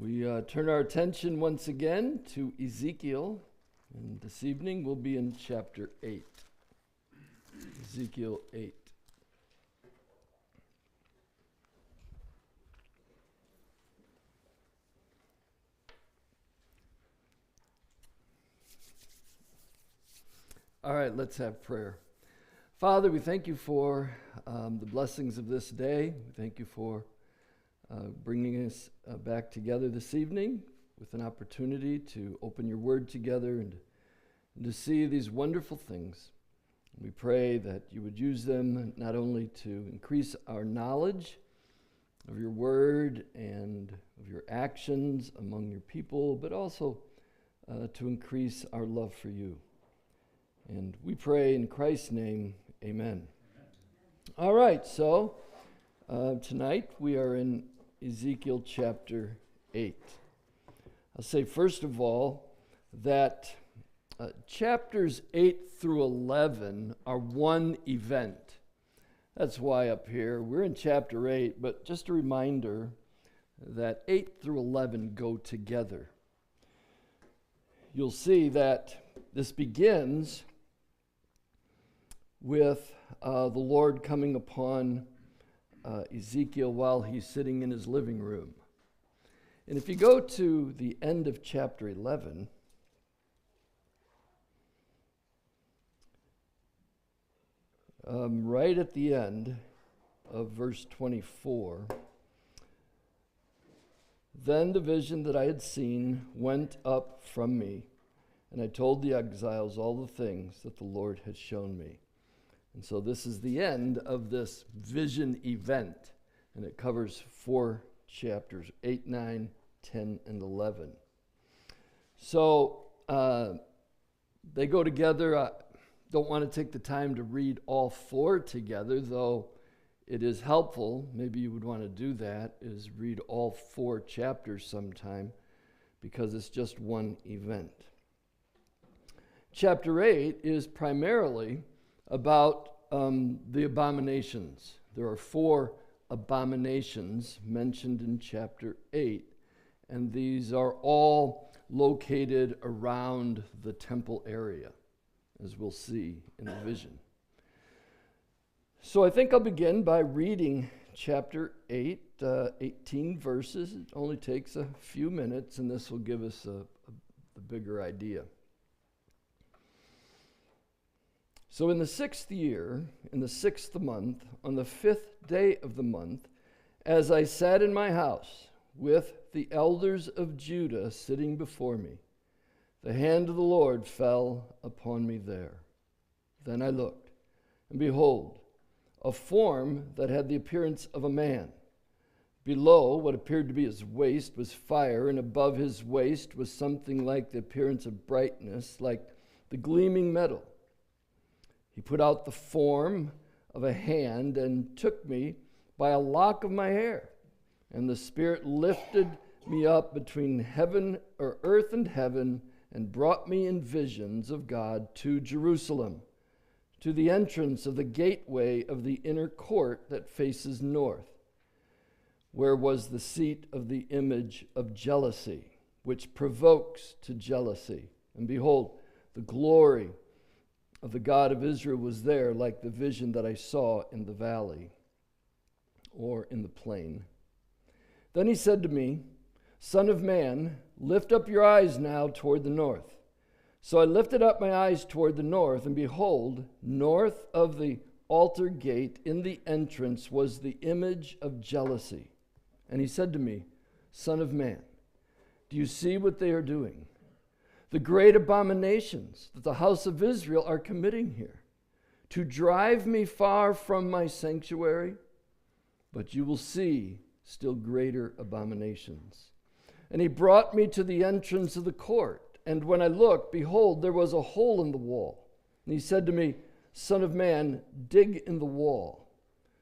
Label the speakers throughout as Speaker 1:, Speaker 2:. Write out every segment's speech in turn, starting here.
Speaker 1: We turn our attention once again to Ezekiel, and this evening we'll be in chapter 8. Ezekiel 8. All right, let's have prayer. Father, we thank you for the blessings of this day. We thank you for bringing us back together this evening with an opportunity to open your word together and to see these wonderful things. We pray that you would use them not only to increase our knowledge of your word and of your actions among your people, but also to increase our love for you. And we pray in Christ's name, amen. All right, so tonight we are in Ezekiel chapter 8. I'll say first of all that chapters 8 through 11 are one event. That's why up here we're in chapter 8, but just a reminder that 8 through 11 go together. You'll see that this begins with the Lord coming upon Ezekiel while he's sitting in his living room. And if you go to the end of chapter 11, right at the end of verse 24, then the vision that I had seen went up from me, and I told the exiles all the things that the Lord had shown me. And so this is the end of this vision event, and it covers 4 chapters, 8, 9, 10, and 11. So they go together. I don't want to take the time to read all 4 together, though it is helpful. Maybe you would want to do that, is read all 4 chapters sometime, because it's just one event. Chapter 8 is primarily about the abominations. There are 4 abominations mentioned in chapter 8, and these are all located around the temple area, as we'll see in the vision. So I think I'll begin by reading chapter 8, 18 verses. It only takes a few minutes, and this will give us a bigger idea. So in the 6th year, in the 6th month, on the 5th day of the month, as I sat in my house with the elders of Judah sitting before me, the hand of the Lord fell upon me there. Then I looked, and behold, a form that had the appearance of a man. Below what appeared to be his waist was fire, and above his waist was something like the appearance of brightness, like the gleaming metal. He put out the form of a hand and took me by a lock of my hair. And the Spirit lifted me up between heaven or earth and heaven and brought me in visions of God to Jerusalem, to the entrance of the gateway of the inner court that faces north, where was the seat of the image of jealousy, which provokes to jealousy. And behold, the glory of the God of Israel was there, like the vision that I saw in the valley or in the plain. Then he said to me, Son of man, lift up your eyes now toward the north. So I lifted up my eyes toward the north, and behold, north of the altar gate in the entrance was the image of jealousy. And he said to me, Son of man, do you see what they are doing? The great abominations that the house of Israel are committing here, to drive me far from my sanctuary, but you will see still greater abominations. And he brought me to the entrance of the court, and when I looked, behold, there was a hole in the wall. And he said to me, Son of man, dig in the wall.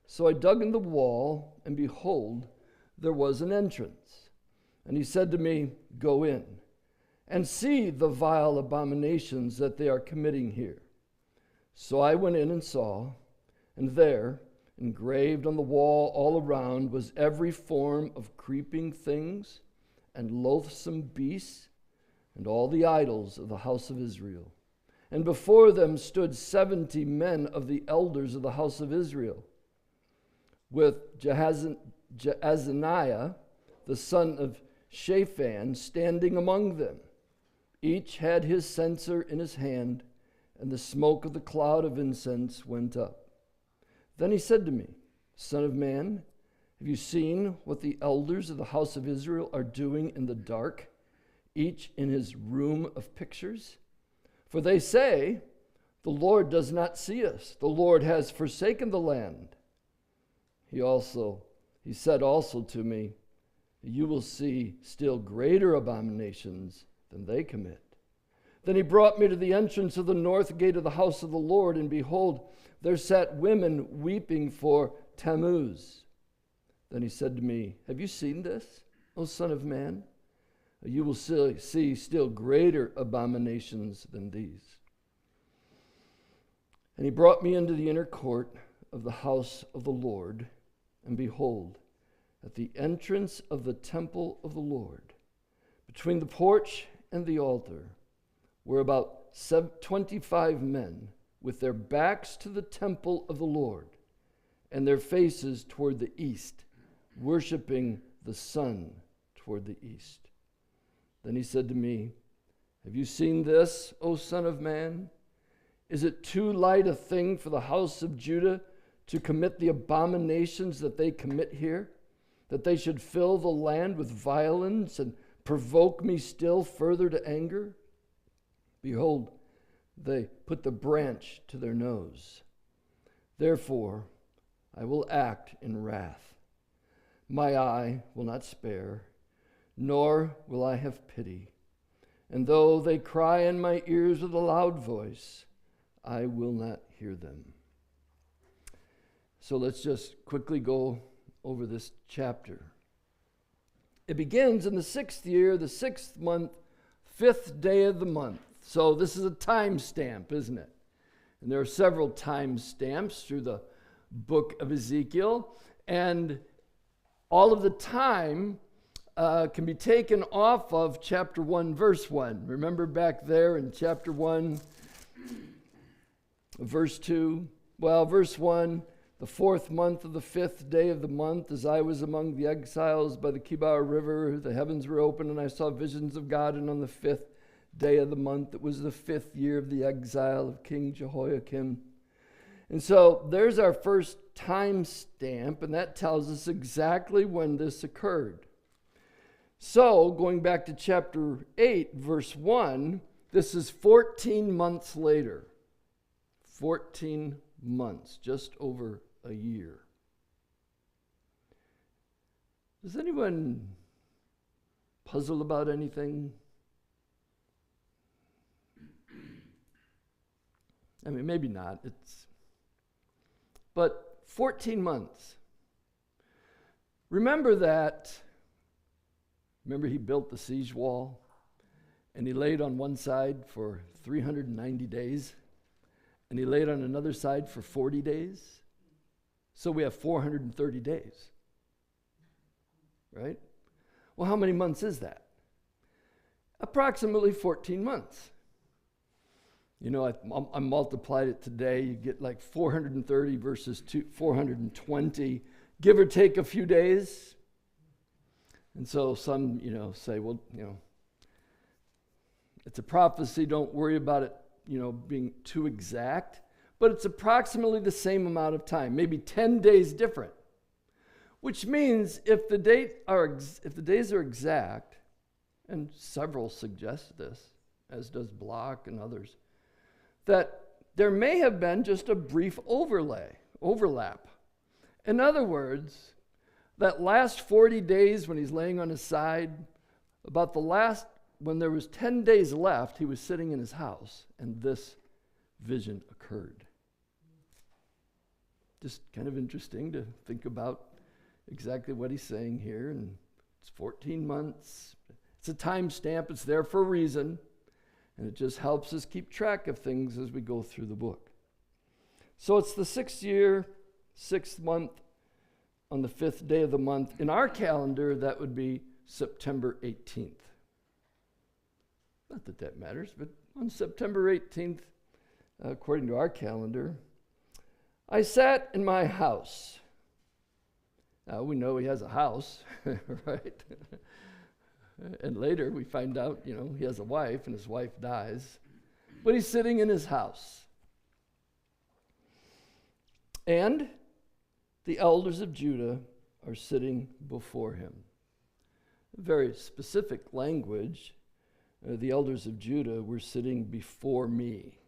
Speaker 1: So I dug in the wall, and behold, there was an entrance. And he said to me, Go in and see the vile abominations that they are committing here. So I went in and saw, and there, engraved on the wall all around, was every form of creeping things and loathsome beasts, and all the idols of the house of Israel. And before them stood 70 men of the elders of the house of Israel, with Jaazaniah, the son of Shaphan, standing among them. Each had his censer in his hand, and the smoke of the cloud of incense went up. Then he said to me, Son of man, have you seen what the elders of the house of Israel are doing in the dark, each in his room of pictures? For they say, the Lord does not see us. The Lord has forsaken the land. He said also to me, you will see still greater abominations than they commit. Then he brought me to the entrance of the north gate of the house of the Lord, and behold, there sat women weeping for Tammuz. Then he said to me, have you seen this, O son of man? You will see still greater abominations than these. And he brought me into the inner court of the house of the Lord, and behold, at the entrance of the temple of the Lord, between the porch and the altar, were about 25 men with their backs to the temple of the Lord and their faces toward the east, worshiping the sun toward the east. Then he said to me, have you seen this, O son of man? Is it too light a thing for the house of Judah to commit the abominations that they commit here, that they should fill the land with violence and provoke me still further to anger? Behold, they put the branch to their nose. Therefore, I will act in wrath. My eye will not spare, nor will I have pity. And though they cry in my ears with a loud voice, I will not hear them. So let's just quickly go over this chapter. It begins in the 6th year, the 6th month, 5th day of the month. So this is a time stamp, isn't it? And there are several time stamps through the book of Ezekiel. And all of the time can be taken off of chapter 1, verse 1. Remember back there in chapter 1, verse 2? Well, verse 1, the 4th month of the 5th day of the month, as I was among the exiles by the Kibar River, the heavens were open, and I saw visions of God, and on the 5th day of the month, it was the 5th year of the exile of King Jehoiakim. And so there's our first time stamp, and that tells us exactly when this occurred. So, going back to chapter 8, verse 1, this is 14 months later. 14 months, just over a year. Does anyone puzzle about anything? I mean, maybe not. But 14 months. Remember he built the siege wall, and he laid on one side for 390 days, and he laid on another side for 40 days. So we have 430 days, right? Well, how many months is that? Approximately 14 months. You know, I multiplied it today. You get like 430 versus 420, give or take a few days. And so some, say, well, it's a prophecy. Don't worry about it, being too exact. But it's approximately the same amount of time, maybe 10 days different. Which means if the days are exact, and several suggest this, as does Block and others, that there may have been just a brief overlap. In other words, that last 40 days when he's laying on his side, when there was 10 days left, he was sitting in his house, and this vision occurred. Just kind of interesting to think about exactly what he's saying here, and it's 14 months. It's a time stamp. It's there for a reason. And it just helps us keep track of things as we go through the book. So it's the 6th year, 6th month, on the 5th day of the month. In our calendar, that would be September 18th. Not that that matters, but on September 18th, according to our calendar, I sat in my house. Now, we know he has a house, right? And later we find out, he has a wife and his wife dies. But he's sitting in his house. And the elders of Judah are sitting before him. Very specific language. The elders of Judah were sitting before me.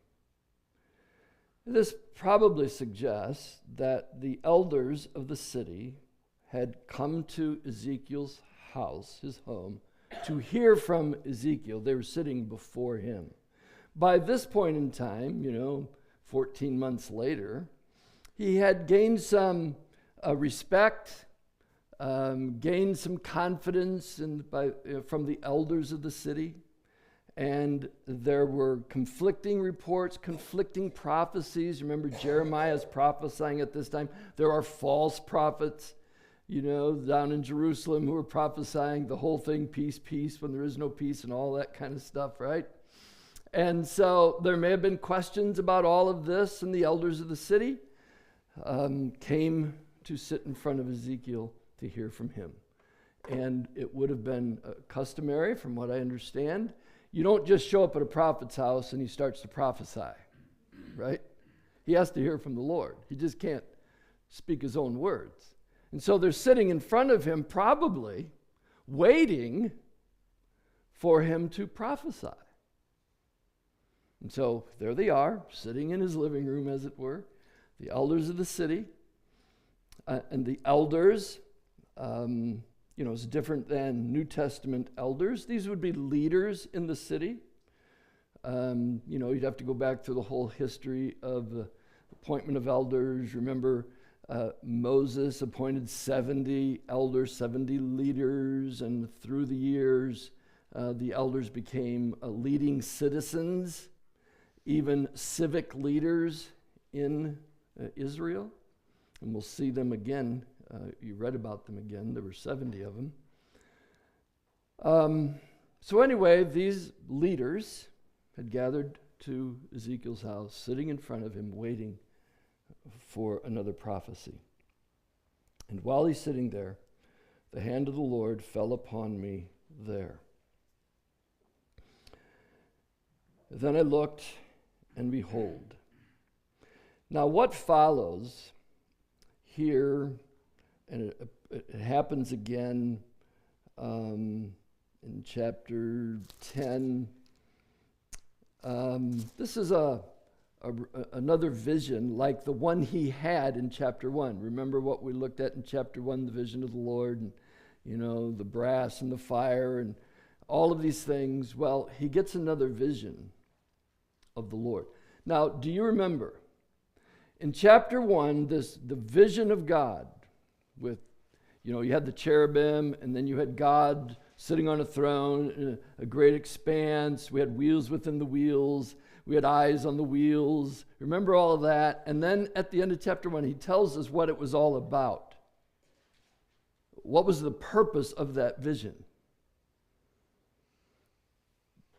Speaker 1: This probably suggests that the elders of the city had come to Ezekiel's house, his home, to hear from Ezekiel. They were sitting before him. By this point in time, 14 months later, he had gained some respect, gained some confidence from the elders of the city. And there were conflicting reports, conflicting prophecies. Remember, Jeremiah is prophesying at this time. There are false prophets, down in Jerusalem who are prophesying the whole thing, peace, peace, when there is no peace and all that kind of stuff, right? And so there may have been questions about all of this, and the elders of the city came to sit in front of Ezekiel to hear from him. And it would have been customary, from what I understand. You don't just show up at a prophet's house and he starts to prophesy, right? He has to hear from the Lord. He just can't speak his own words. And so they're sitting in front of him, probably waiting for him to prophesy. And so there they are, sitting in his living room, as it were, the elders of the city. And the elders, is different than New Testament elders. These would be leaders in the city. You'd have to go back through the whole history of the appointment of elders. Remember, Moses appointed 70 elders, 70 leaders, and through the years, the elders became leading citizens, even civic leaders in Israel. And we'll see them again. You read about them again. There were 70 of them. So anyway, these leaders had gathered to Ezekiel's house, sitting in front of him, waiting for another prophecy. And while he's sitting there, the hand of the Lord fell upon me there. Then I looked, and behold. Now what follows here, and it happens again in chapter 10. This is another vision like the one he had in chapter 1. Remember what we looked at in chapter 1, the vision of the Lord, and the brass and the fire and all of these things. Well, he gets another vision of the Lord. Now, do you remember in chapter 1, the vision of God with, you had the cherubim, and then you had God sitting on a throne in a great expanse. We had wheels within the wheels. We had eyes on the wheels. Remember all of that? And then at the end of chapter 1, he tells us what it was all about. What was the purpose of that vision?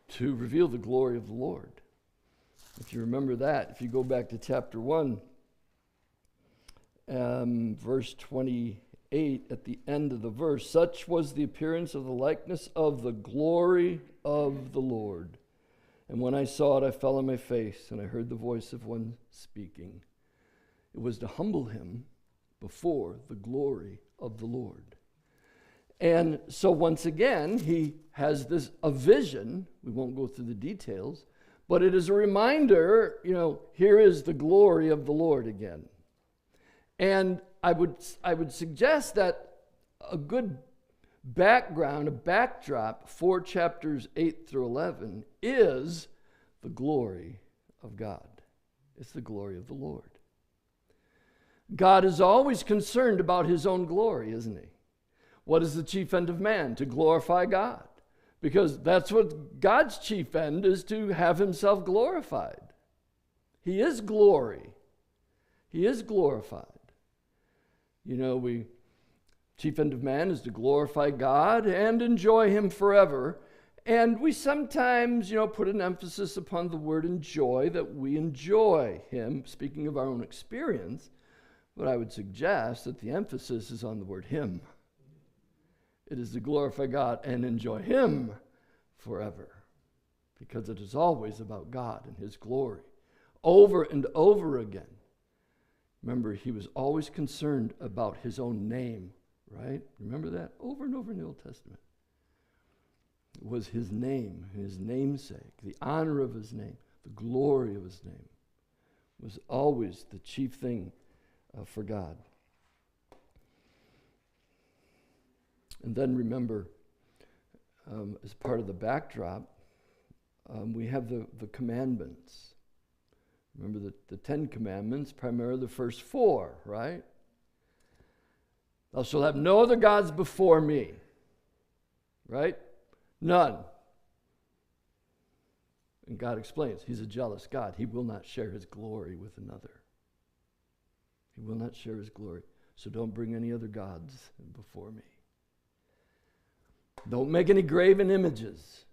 Speaker 1: To reveal the glory of the Lord. If you remember that, if you go back to chapter 1, verse 28, at the end of the verse, such was the appearance of the likeness of the glory of the Lord. And when I saw it, I fell on my face, and I heard the voice of one speaking. It was to humble him before the glory of the Lord. And so once again, he has a vision. We won't go through the details, but it is a reminder, here is the glory of the Lord again. And I would suggest that a good background, a backdrop for chapters 8 through 11 is the glory of God. It's the glory of the Lord. God is always concerned about his own glory, isn't he? What is the chief end of man? To glorify God. Because that's what God's chief end is, to have himself glorified. He is glory. He is glorified. We Chief end of man is to glorify God and enjoy him forever. And we sometimes, put an emphasis upon the word enjoy, that we enjoy him, speaking of our own experience. But I would suggest that the emphasis is on the word him. It is to glorify God and enjoy him forever, because it is always about God and his glory, over and over again. Remember, he was always concerned about his own name, right? Remember that? Over and over in the Old Testament. It was his name, his namesake, the honor of his name, the glory of his name was always the chief thing for God. And then remember, as part of the backdrop, we have the commandments. Remember the 10 commandments, primarily the first 4, right? Thou shalt have no other gods before me, right? None. And God explains, he's a jealous God. He will not share his glory with another. He will not share his glory. So don't bring any other gods before me. Don't make any graven images.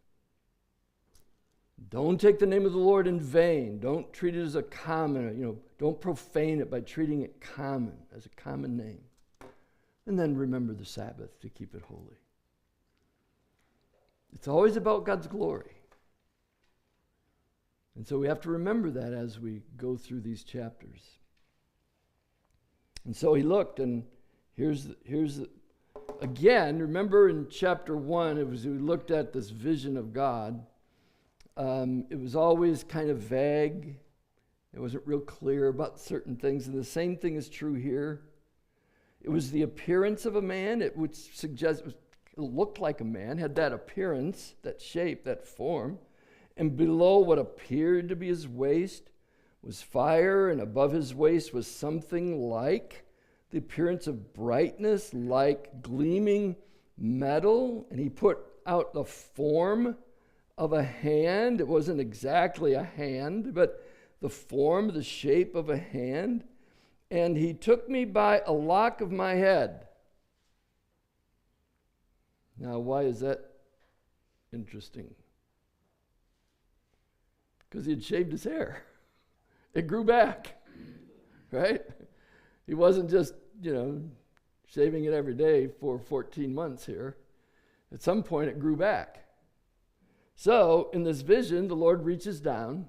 Speaker 1: Don't take the name of the Lord in vain. Don't treat it as a common, don't profane it by treating it common, as a common name. And then remember the Sabbath to keep it holy. It's always about God's glory. And so we have to remember that as we go through these chapters. And so he looked, and here's again, remember in chapter 1, we looked at this vision of God. It was always kind of vague. It wasn't real clear about certain things. And the same thing is true here. It was the appearance of a man. It would suggest it looked like a man, had that appearance, that shape, that form. And below what appeared to be his waist was fire, and above his waist was something like the appearance of brightness, like gleaming metal. And he put out the form of a hand. It wasn't exactly a hand, but the form, the shape of a hand. And he took me by a lock of my head. Now, why is that interesting? Because he had shaved his hair. It grew back, right? He wasn't just, shaving it every day for 14 months here. At some point, it grew back. So, in this vision, the Lord reaches down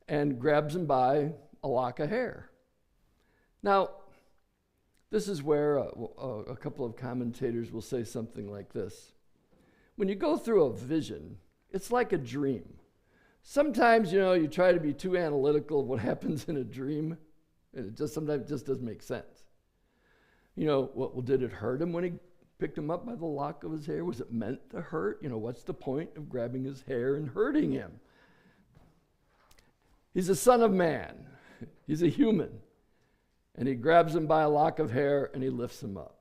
Speaker 1: and grabs him by a lock of hair. Now, this is where a couple of commentators will say something like this. When you go through a vision, it's like a dream. Sometimes, you try to be too analytical of what happens in a dream, and sometimes it just doesn't make sense. Did it hurt him when he picked him up by the lock of his hair? Was it meant to hurt? What's the point of grabbing his hair and hurting him? He's a son of man. He's a human. And he grabs him by a lock of hair and he lifts him up.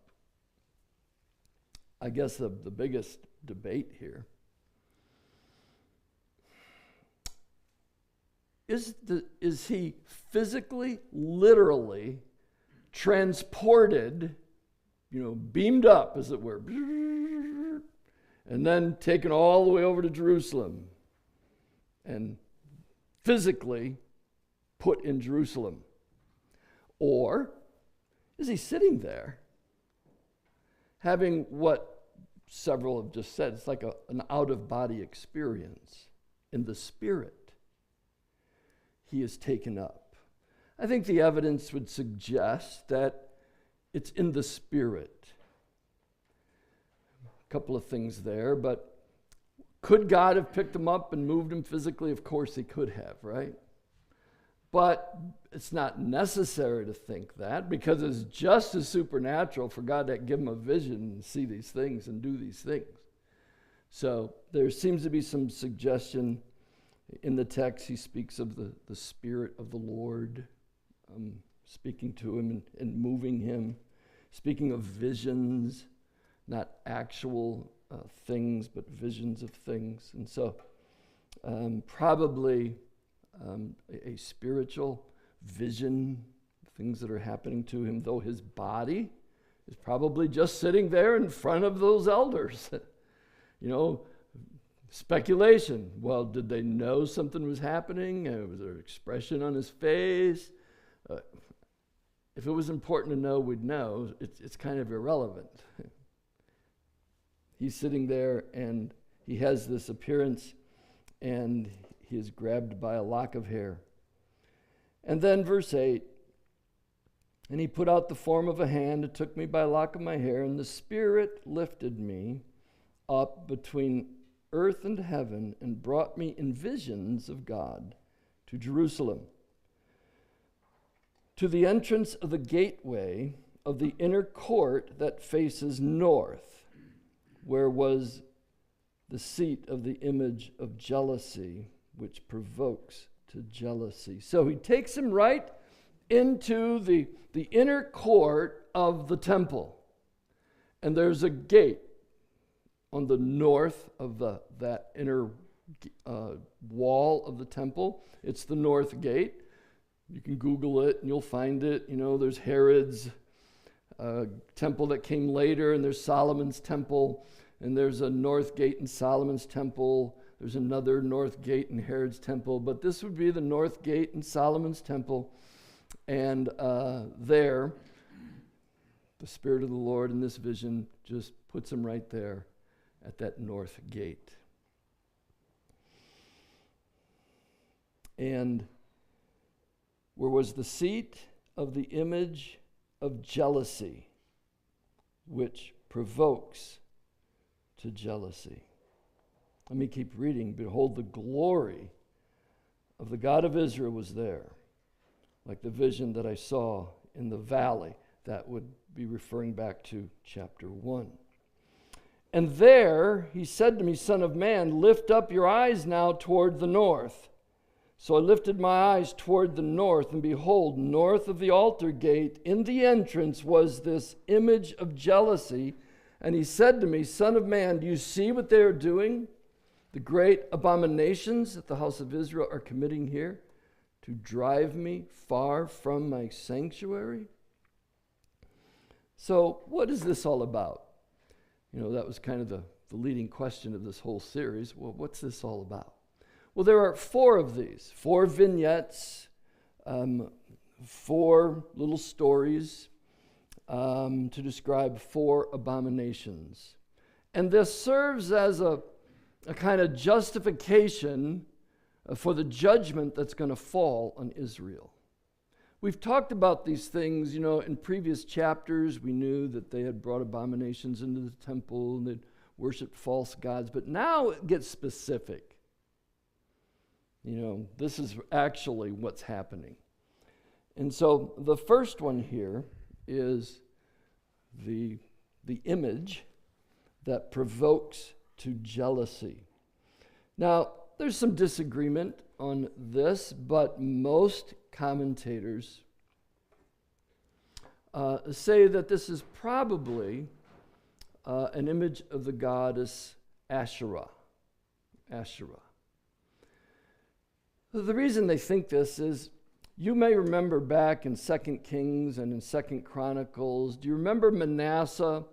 Speaker 1: I guess the biggest debate here is he physically, literally transported, beamed up, as it were, and then taken all the way over to Jerusalem and physically put in Jerusalem? Or is he sitting there having what several have just said? It's like an out-of-body experience in the spirit. He is taken up. I think the evidence would suggest that it's in the spirit. A couple of things there, but could God have picked him up and moved him physically? Of course he could have, right? But it's not necessary to think that, because it's just as supernatural for God to give him a vision and see these things and do these things. So there seems to be some suggestion in the text. He speaks of the Spirit of the Lord speaking to him and moving him, speaking of visions, not actual things, but visions of things. And so probably a spiritual vision, things that are happening to him, though his body is probably just sitting there in front of those elders. Speculation. Well, did they know something was happening? Was there an expression on his face? If it was important to know, we'd know. It's kind of irrelevant. He's sitting there, and he has this appearance, and he is grabbed by a lock of hair. And then verse 8, and he put out the form of a hand and took me by a lock of my hair, and the Spirit lifted me up between earth and heaven and brought me in visions of God to Jerusalem, to the entrance of the gateway of the inner court that faces north, where was the seat of the image of jealousy, which provokes to jealousy. So he takes him right into the inner court of the temple. And there's a gate on the north of that inner wall of the temple. It's the north gate. You can Google it and you'll find it. There's Herod's temple that came later, and there's Solomon's temple, and there's a north gate in Solomon's temple. There's another north gate in Herod's temple, but this would be the north gate in Solomon's temple. And there, the Spirit of the Lord in this vision just puts him right there at that north gate. And where was the seat of the image of jealousy, which provokes to jealousy. Let me keep reading. Behold, the glory of the God of Israel was there, like the vision that I saw in the valley. That would be referring back to chapter 1. And there he said to me, Son of man, lift up your eyes now toward the north. So I lifted my eyes toward the north, and behold, north of the altar gate, in the entrance was this image of jealousy. And he said to me, Son of man, do you see what they are doing? The great abominations that the house of Israel are committing here to drive me far from my sanctuary? So what is this all about? That was kind of the leading question of this whole series. Well, what's this all about? Well, there are 4 of these, 4 vignettes, 4 little stories to describe 4 abominations. And this serves as a kind of justification for the judgment that's going to fall on Israel. We've talked about these things, in previous chapters. We knew that they had brought abominations into the temple and they'd worshiped false gods. But now it gets specific. This is actually what's happening. And so the first one here is the image that provokes to jealousy. Now, there's some disagreement on this, but most commentators say that this is probably an image of the goddess Asherah. The reason they think this is, you may remember back in 2 Kings and in 2 Chronicles, do you remember Manasseh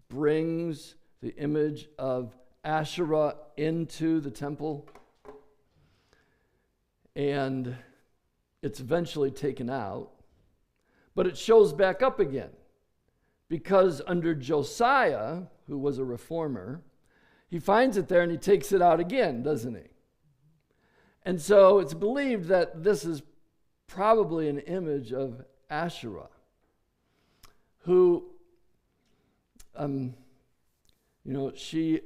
Speaker 1: brings the image of Asherah into the temple? And it's eventually taken out, but it shows back up again. Because under Josiah, who was a reformer, he finds it there and he takes it out again, doesn't he? And so it's believed that this is probably an image of Asherah, who, she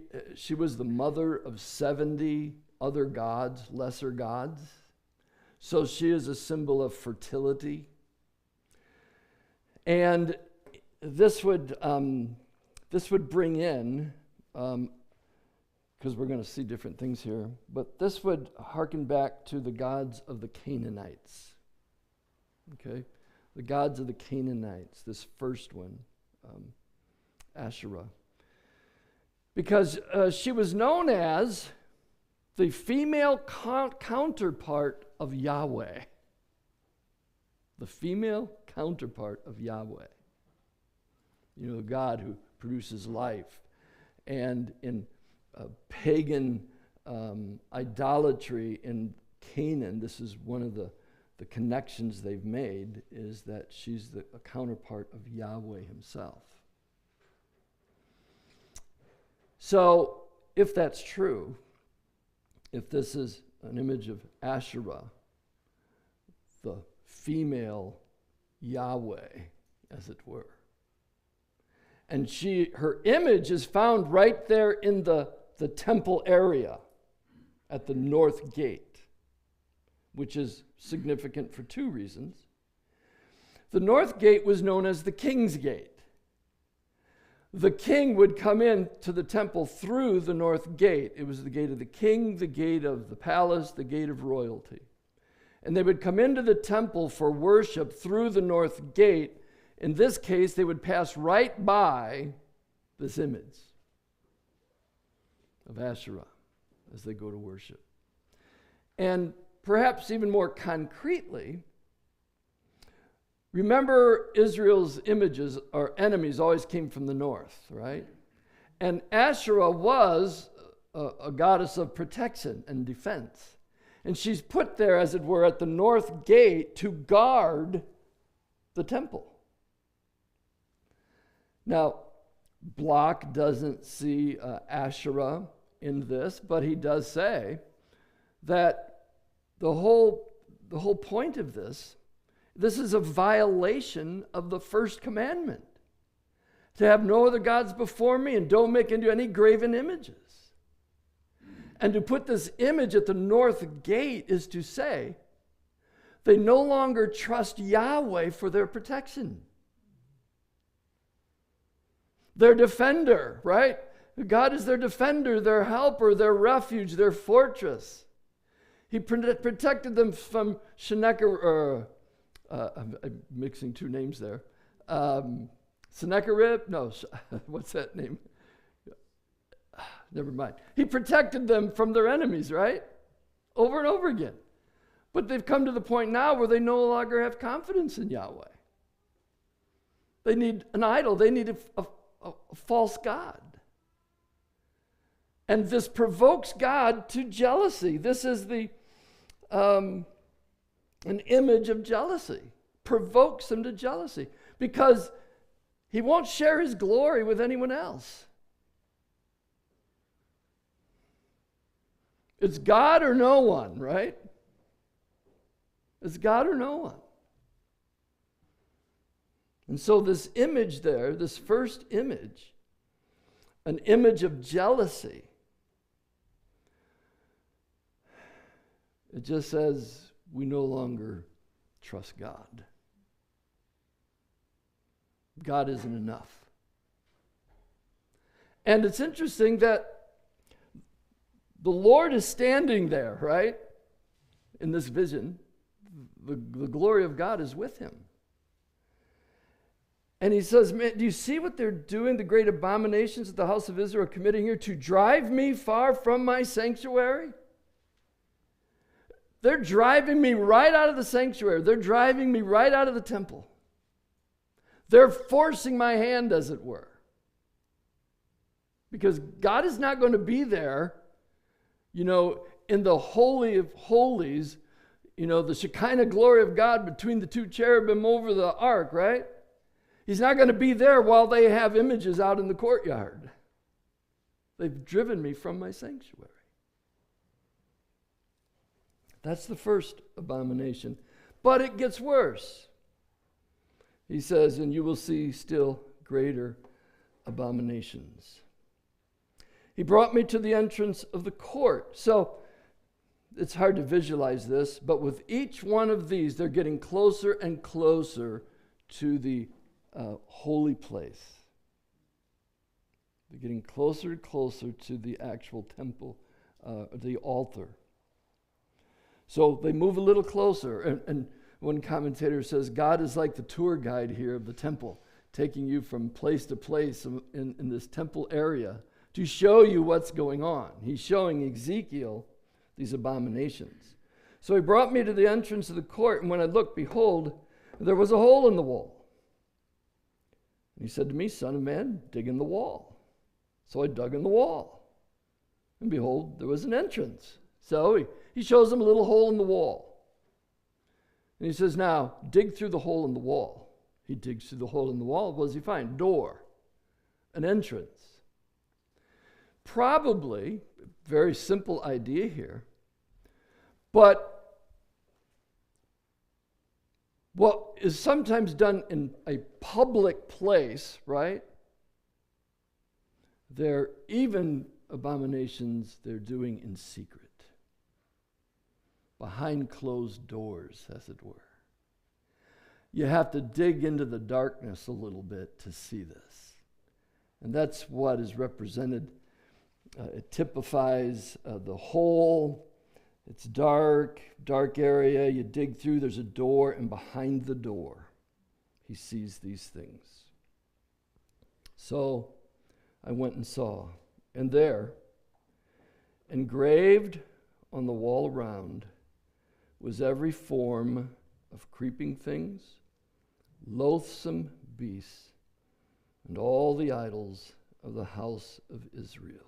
Speaker 1: was the mother of 70 other gods, lesser gods. So she is a symbol of fertility. And this would bring in, because we're going to see different things here, but this would hearken back to the gods of the Canaanites. Okay? The gods of the Canaanites, this first one, Asherah. Because she was known as the female counterpart of Yahweh. The female counterpart of Yahweh. the God who produces life. And in pagan idolatry in Canaan, this is one of the connections they've made, is that she's a counterpart of Yahweh himself. So, if that's true, if this is an image of Asherah, the female Yahweh, as it were, and her image is found right there in the temple area at the north gate, which is significant for two reasons. The north gate was known as the king's gate. The king would come in to the temple through the north gate. It was the gate of the king, the gate of the palace, the gate of royalty. And they would come into the temple for worship through the north gate. In this case, they would pass right by this image of Asherah as they go to worship. And perhaps even more concretely, remember Israel's images or enemies always came from the north, right? And Asherah was a goddess of protection and defense. And she's put there, as it were, at the north gate to guard the temple. Now, Bloch doesn't see Asherah in this, but he does say that the whole point of this is a violation of the first commandment. To have no other gods before me, and don't make into any graven images. And to put this image at the north gate is to say they no longer trust Yahweh for their protection. Their defender, right? God is their defender, their helper, their refuge, their fortress. He protected them from Sennacherib. I'm mixing two names there. Sennacherib? No, what's that name? Never mind. He protected them from their enemies, right? Over and over again. But they've come to the point now where they no longer have confidence in Yahweh. They need an idol. They need a false god. And this provokes God to jealousy. This is an image of jealousy. Provokes him to jealousy. Because he won't share his glory with anyone else. It's God or no one, right? It's God or no one. And so this image there, this first image, an image of jealousy, it just says we no longer trust God. God isn't enough. And it's interesting that the Lord is standing there, right? In this vision. The glory of God is with him. And he says, man, do you see what they're doing, the great abominations that the house of Israel are committing here to drive me far from my sanctuary? They're driving me right out of the sanctuary. They're driving me right out of the temple. They're forcing my hand, as it were. Because God is not going to be there, in the Holy of Holies, the Shekinah glory of God between the two cherubim over the ark, right? He's not going to be there while they have images out in the courtyard. They've driven me from my sanctuary. That's the first abomination. But it gets worse. He says, and you will see still greater abominations. He brought me to the entrance of the court. So it's hard to visualize this, but with each one of these, they're getting closer and closer to the holy place. They're getting closer and closer to the actual temple, the altar. So they move a little closer. And one commentator says, God is like the tour guide here of the temple, taking you from place to place in this temple area to show you what's going on. He's showing Ezekiel these abominations. So he brought me to the entrance of the court, and when I looked, behold, there was a hole in the wall. And he said to me, Son of man, dig in the wall. So I dug in the wall. And behold, there was an entrance. So he shows him a little hole in the wall. And he says, now, dig through the hole in the wall. He digs through the hole in the wall. What does he find? Door. An entrance. Probably, very simple idea here, but what is sometimes done in a public place, right? They're even abominations they're doing in secret, behind closed doors, as it were. You have to dig into the darkness a little bit to see this. And that's what is represented. It typifies the hole. It's dark area. You dig through, there's a door, and behind the door, he sees these things. So I went and saw, and there, engraved on the wall around, was every form of creeping things, loathsome beasts, and all the idols of the house of Israel.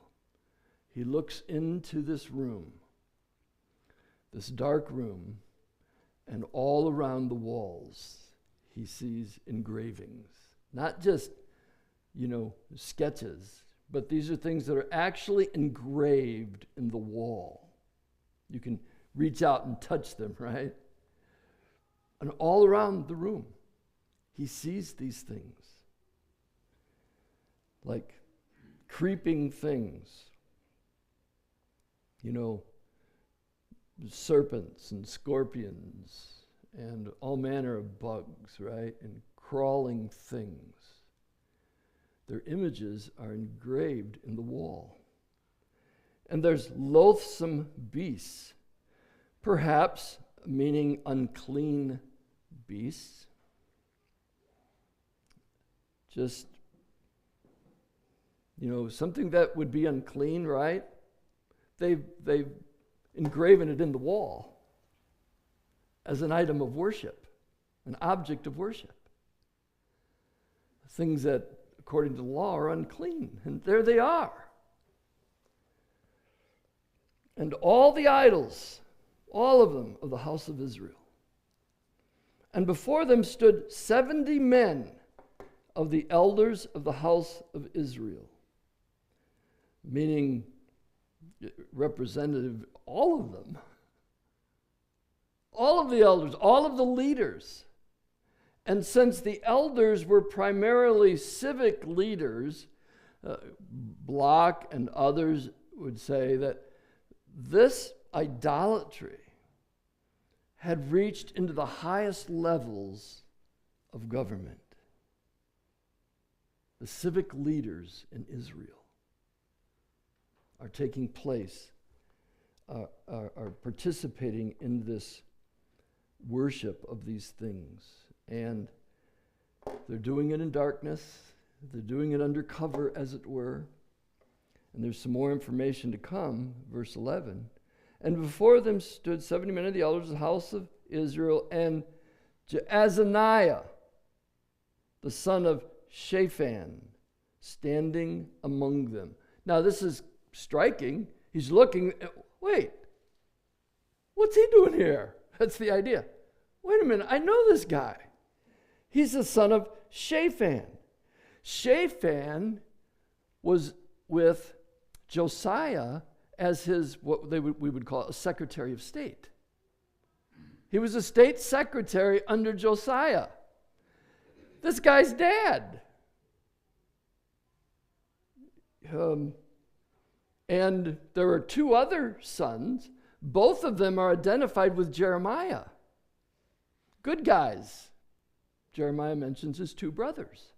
Speaker 1: He looks into this room, this dark room, and all around the walls he sees engravings. Not just, sketches, but these are things that are actually engraved in the wall. You can reach out and touch them, right? And all around the room, he sees these things. Like creeping things. Serpents and scorpions and all manner of bugs, right? And crawling things. Their images are engraved in the wall. And there's loathsome beasts, perhaps meaning unclean beasts. Just, something that would be unclean, right? They've engraven it in the wall as an item of worship, an object of worship. Things that, according to the law, are unclean. And there they are. And all the idols, all of them, of the house of Israel. And before them stood 70 men of the elders of the house of Israel, meaning representative, all of them. All of the elders, all of the leaders. And since the elders were primarily civic leaders, Bloch and others would say that this idolatry had reached into the highest levels of government. The civic leaders in Israel are taking place, are participating in this worship of these things. And they're doing it in darkness. They're doing it under cover, as it were. And there's some more information to come, verse 11. And before them stood 70 men of the elders of the house of Israel, and Jaazaniah, the son of Shaphan, standing among them. Now this is striking. He's looking, wait, what's he doing here? That's the idea. Wait a minute, I know this guy. He's the son of Shaphan. Shaphan was with Josiah as his, we would call a secretary of state. He was a state secretary under Josiah. This guy's dad. And there are two other sons. Both of them are identified with Jeremiah. Good guys. Jeremiah mentions his two brothers.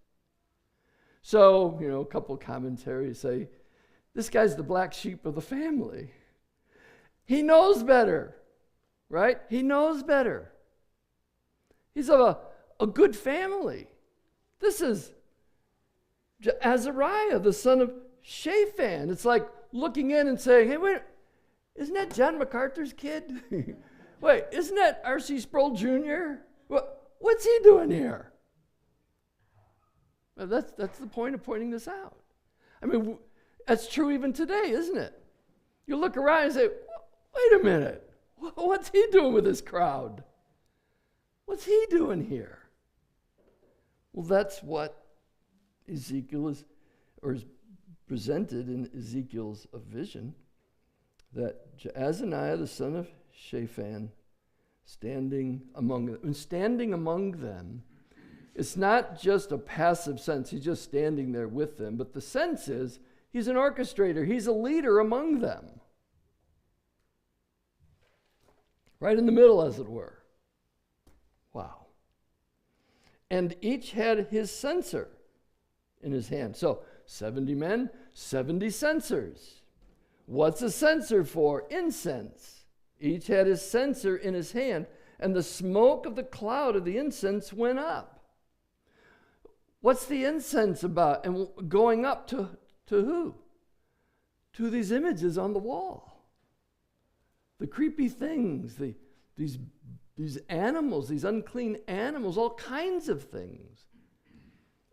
Speaker 1: So, a couple of commentaries say, this guy's the black sheep of the family. He knows better, right? He knows better. He's of a good family. This is Azariah, the son of Shaphan. It's like looking in and saying, hey, wait, isn't that John MacArthur's kid? Wait, isn't that R.C. Sproul Jr.? What's he doing here? That's the point of pointing this out. I mean, that's true even today, isn't it? You look around and say, wait a minute, what's he doing with this crowd? What's he doing here? Well, that's what Ezekiel is presented in Ezekiel's vision, that Jaazaniah, the son of Shaphan, standing among them. And standing among them, it's not just a passive sense, he's just standing there with them, but the sense is he's an orchestrator, he's a leader among them. Right in the middle, as it were. Wow. And each had his censer in his hand. So 70 men, 70 censers. What's a censer for? Incense. Each had his censer in his hand, and the smoke of the cloud of the incense went up. What's the incense about? And going up to who? To these images on the wall. The creepy things, these animals, these unclean animals, all kinds of things.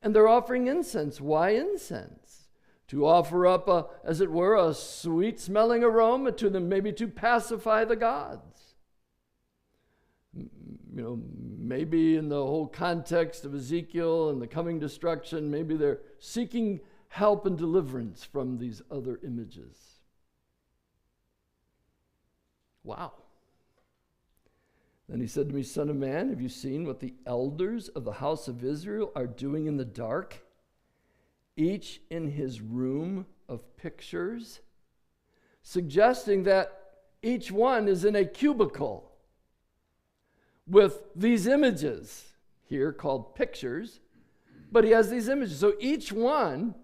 Speaker 1: And they're offering incense. Why incense? To offer up, as it were, a sweet-smelling aroma to them, maybe to pacify the gods. You know, maybe in the whole context of Ezekiel and the coming destruction, maybe they're seeking help and deliverance from these other images. Wow. Then he said to me, Son of man, have you seen what the elders of the house of Israel are doing in the dark? Each in his room of pictures, suggesting that each one is in a cubicle with these images here called pictures, but he has these images. So each one,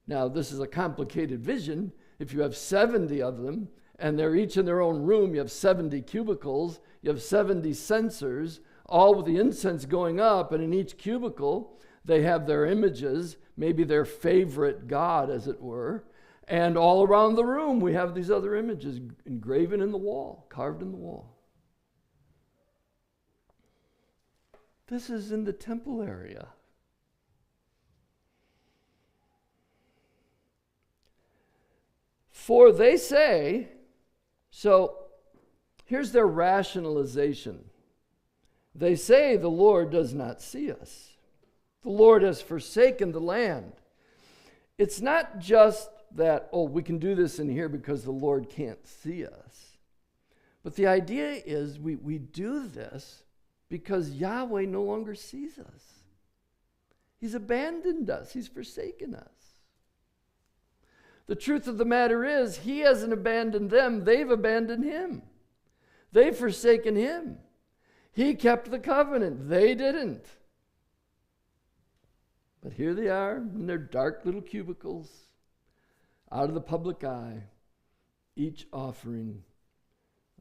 Speaker 1: now this is a complicated vision. If you have 70 of them, and they're each in their own room, you have 70 cubicles, you have 70 censers, all with the incense going up, and in each cubicle, they have their images, maybe their favorite god, as it were, and all around the room, we have these other images engraven in the wall, carved in the wall. This is in the temple area. For they say, so here's their rationalization. They say the Lord does not see us. The Lord has forsaken the land. It's not just that, we can do this in here because the Lord can't see us. But the idea is we do this because Yahweh no longer sees us. He's abandoned us. He's forsaken us. The truth of the matter is, he hasn't abandoned them. They've abandoned him. They've forsaken him. He kept the covenant. They didn't. But here they are in their dark little cubicles, out of the public eye, each offering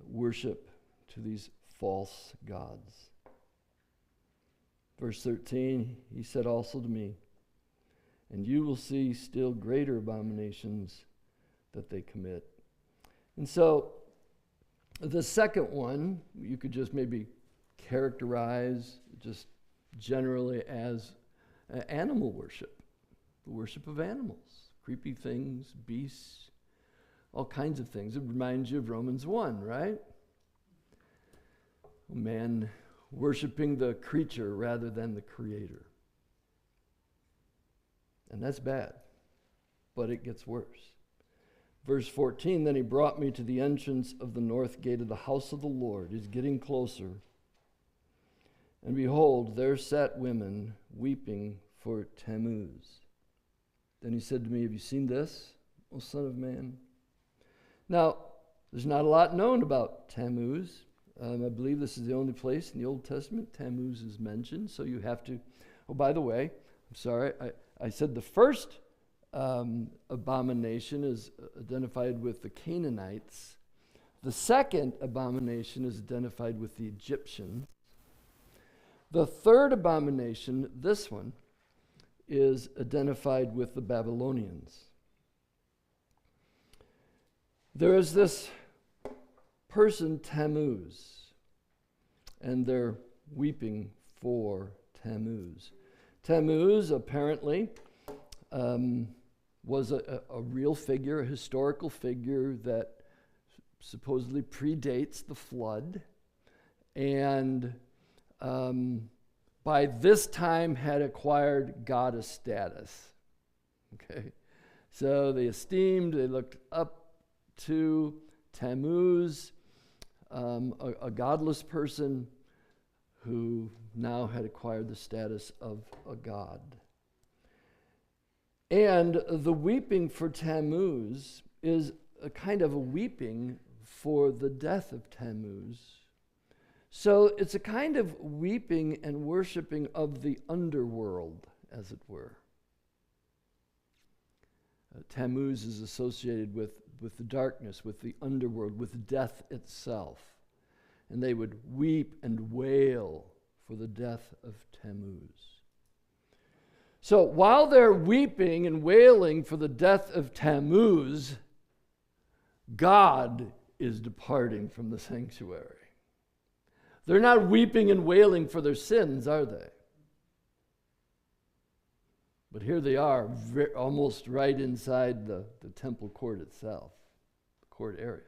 Speaker 1: worship to these false gods. Verse 13, he said also to me, and you will see still greater abominations that they commit. And so, the second one, you could just maybe characterize just generally as animal worship. The worship of animals, creepy things, beasts, all kinds of things. It reminds you of Romans 1, right? Man worshiping the creature rather than the creator. And that's bad, but it gets worse. Verse 14, then he brought me to the entrance of the north gate of the house of the Lord. He's getting closer. And behold, there sat women weeping for Tammuz. Then he said to me, have you seen this, O son of man? Now, there's not a lot known about Tammuz. I believe this is the only place in the Old Testament Tammuz is mentioned. So you have to, by the way, I'm sorry, I said the first abomination is identified with the Canaanites. The second abomination is identified with the Egyptians. The third abomination, this one, is identified with the Babylonians. There is this person, Tammuz, and they're weeping for Tammuz. Tammuz apparently was a real figure, a historical figure that supposedly predates the flood, and by this time had acquired goddess status. Okay, so they looked up to Tammuz, a godless person who now had acquired the status of a god. And the weeping for Tammuz is a kind of a weeping for the death of Tammuz. So it's a kind of weeping and worshiping of the underworld, as it were. Tammuz is associated with the darkness, with the underworld, with death itself. And they would weep and wail for the death of Tammuz. So while they're weeping and wailing for the death of Tammuz, God is departing from the sanctuary. They're not weeping and wailing for their sins, are they? But here they are, almost right inside the temple court itself, the court area.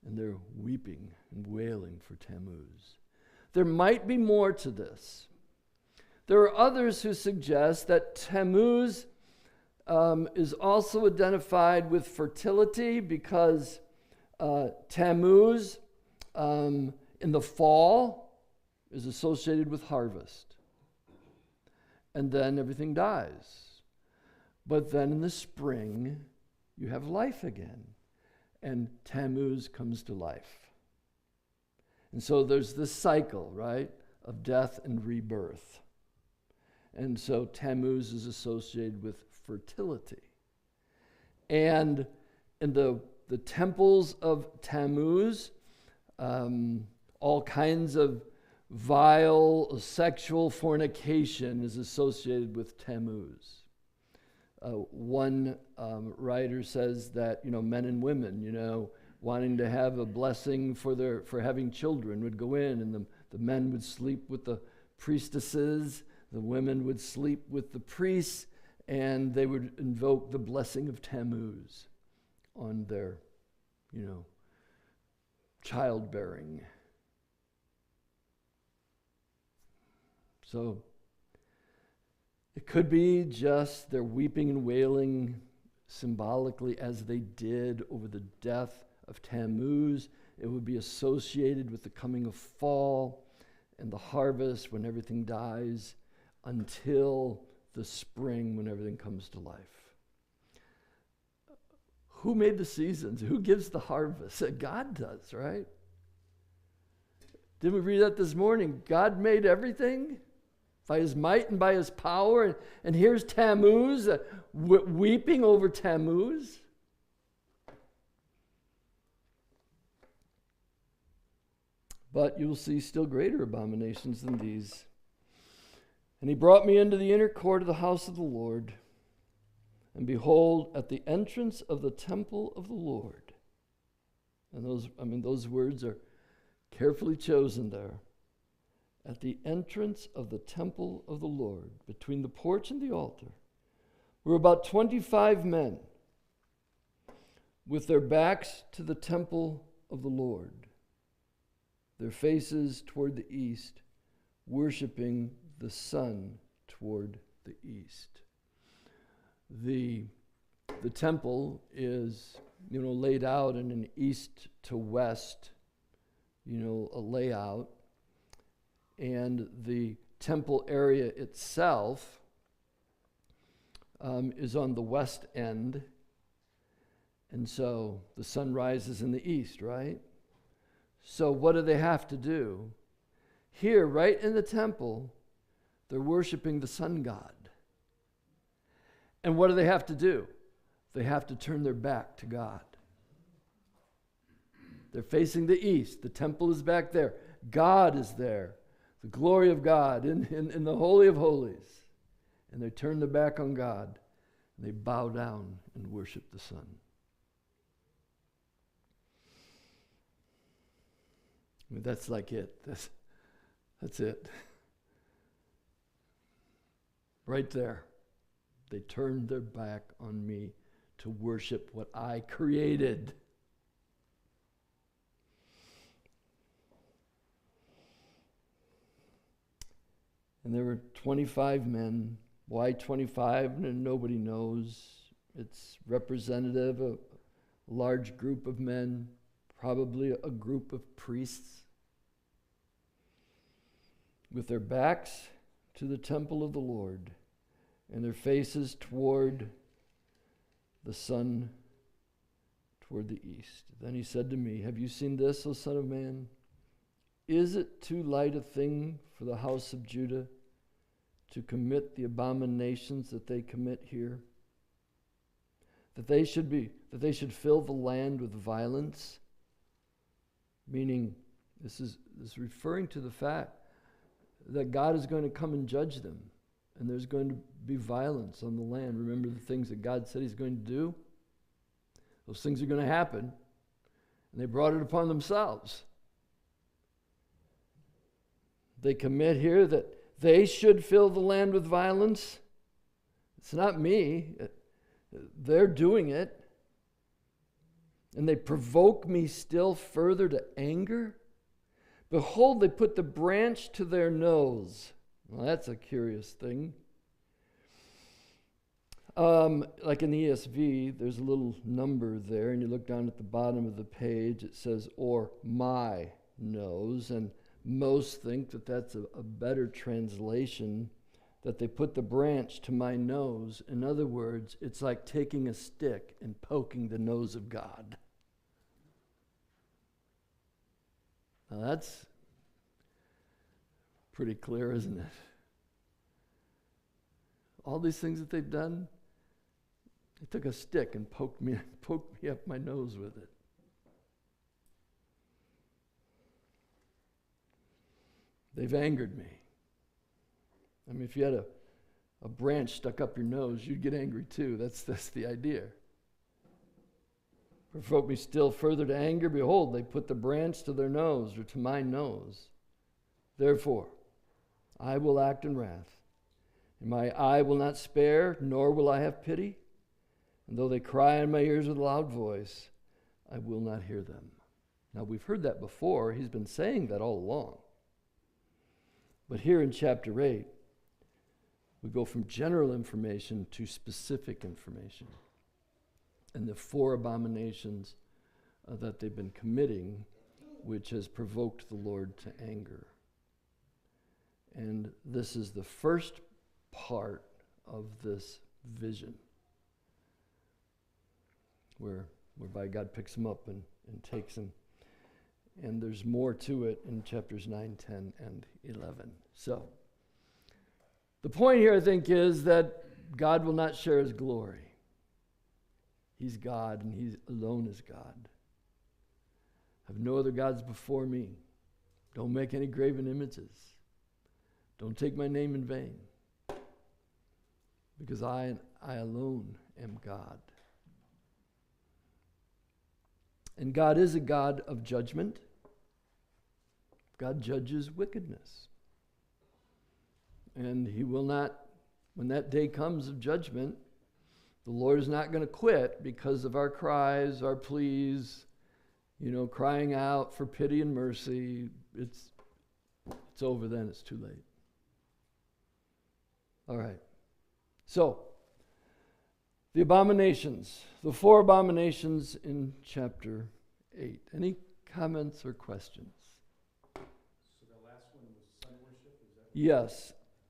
Speaker 1: And they're weeping and wailing for Tammuz. There might be more to this. There are others who suggest that Tammuz is also identified with fertility because Tammuz in the fall is associated with harvest. And then everything dies. But then in the spring, you have life again. And Tammuz comes to life. And so there's this cycle, right, of death and rebirth. And so Tammuz is associated with fertility. And in the temples of Tammuz, all kinds of vile sexual fornication is associated with Tammuz. One writer says that, men and women, wanting to have a blessing for having children would go in, and the men would sleep with the priestesses, the women would sleep with the priests, and they would invoke the blessing of Tammuz on their, childbearing. So it could be just they're weeping and wailing symbolically as they did over the death of Tammuz. It would be associated with the coming of fall and the harvest when everything dies until the spring when everything comes to life. Who made the seasons? Who gives the harvest? God does, right? Didn't we read that this morning? God made everything by his might and by his power. And here's Tammuz weeping over Tammuz. But you'll see still greater abominations than these. And he brought me into the inner court of the house of the Lord. And behold, at the entrance of the temple of the Lord. And those words are carefully chosen there. At the entrance of the temple of the Lord, between the porch and the altar, were about 25 men with their backs to the temple of the Lord, their faces toward the east, worshiping the sun toward the east. The temple is, laid out in an east to west, a layout. And the temple area itself is on the west end. And so the sun rises in the east, right? So what do they have to do? Here, right in the temple, they're worshiping the sun god. And what do they have to do? They have to turn their back to God. They're facing the east. The temple is back there. God is there. The glory of God in the Holy of Holies. And they turn their back on God. And they bow down and worship the sun. That's like it. That's it. Right there. They turned their back on me to worship what I created. And there were 25 men. Why 25? Nobody knows. It's representative of a large group of men, probably a group of priests, with their backs to the temple of the Lord and their faces toward the sun, toward the east. Then he said to me, have you seen this, O Son of Man? Is it too light a thing for the house of Judah to commit the abominations that they commit here? That they should fill the land with violence? Meaning, this is referring to the fact that God is going to come and judge them. And there's going to be violence on the land. Remember the things that God said he's going to do? Those things are going to happen. And they brought it upon themselves. They commit here that they should fill the land with violence. It's not me. They're doing it. And they provoke me still further to anger. Behold, they put the branch to their nose. Well, that's a curious thing. Like in the ESV, there's a little number there, and you look down at the bottom of the page, it says, or my nose, and most think that that's a better translation, that they put the branch to my nose. In other words, it's like taking a stick and poking the nose of God. Now that's pretty clear, isn't it? All these things that they've done, they took a stick and poked me up my nose with it. They've angered me. I mean, if you had a branch stuck up your nose, you'd get angry too. That's the idea. Provoke me still further to anger. Behold, they put the branch to their nose, or to my nose. Therefore, I will act in wrath, and my eye will not spare, nor will I have pity. And though they cry in my ears with a loud voice, I will not hear them. Now, we've heard that before. He's been saying that all along. But here in chapter 8, we go from general information to specific information. And the 4 abominations that they've been committing, which has provoked the Lord to anger. And this is the first part of this vision, whereby God picks them up and takes them. And there's more to it in chapters 9, 10, and 11. So, the point here, I think, is that God will not share his glory. He's God, and he alone is God. Have no other gods before me. Don't make any graven images. Don't take my name in vain. Because I alone am God. And God is a God of judgment. God judges wickedness. And he will not, when that day comes of judgment, the Lord is not going to quit because of our cries, our pleas, crying out for pity and mercy. It's over then, it's too late. All right. So, the abominations, the 4 abominations in chapter 8. Any comments or questions?
Speaker 2: So the last one was sun worship? Is that
Speaker 1: Yes.